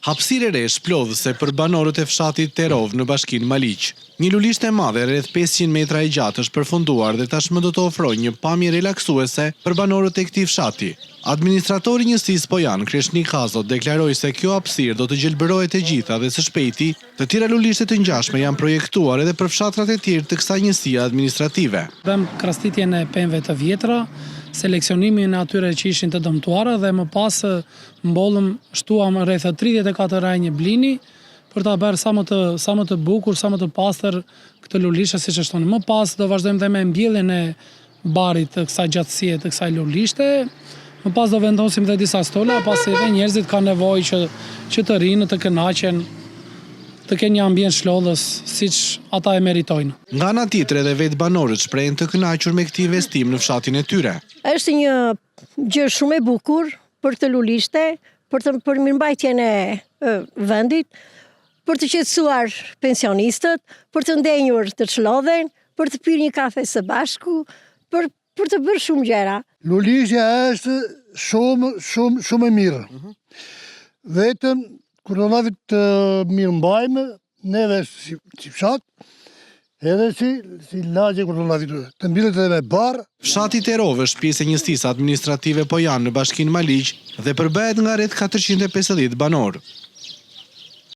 Hapësirë e re shplodhëse për banorët e fshatit Terov në bashkinë Maliq. Një lulisht e madhe rreth 500 metra e gjatë është përfunduar dhe tashmë do të ofrojë një pamje relaksuese për banorët e këtij fshati. Administratori i njësisë Pojan, Kreshnik Hazot, deklaroi se kjo hapësirë do të gjelbërohet e gjitha dhe së shpejti të tjera lulishte të ngjashme janë projektuar edhe për fshatrat e tjerë të kësaj njësie administrative. Bëm krastitjen e pemëve të vjetra, seleksionimin e atyre që ishin të dëmtuara dhe më pas mbollëm shtuam rreth 34 rajnë blini për ta bërë sa më të bukur, sa më të pastër këtë lulishte siç është. Më pas do vazhdojmë dhe me mbjelljen e barit të kësaj gjatësie të kësaj lulishte. Më pas do vendosim dhe disa stola, pasi edhe njerëzit kanë nevojë që të rinë, të kënaqen, të kenë një ambient shlodhës siç ata e meritojnë. Nga ana tjetër edhe vetë banorët shprehen të kënaqur me këtë investim në fshatin e tyre. Është një gjë shumë e bukur për këtë lulishte, për mirëmbajtjen e vendit, për të qetësuar pensionistët, për të ndenjur të çlodhen, për të pirë një kafe së bashku, për të bërë shumë gjëra. Lulishtja është shumë e mirë. Vetëm kur do na të mirëmbajmë, neve si fshat, edhe si lagje kur do na të mbillet edhe me barë. Fshati Terov është pjesë e njësisë administrative Pojan në bashkinë Maliq dhe përbëhet nga rreth 450 banorë.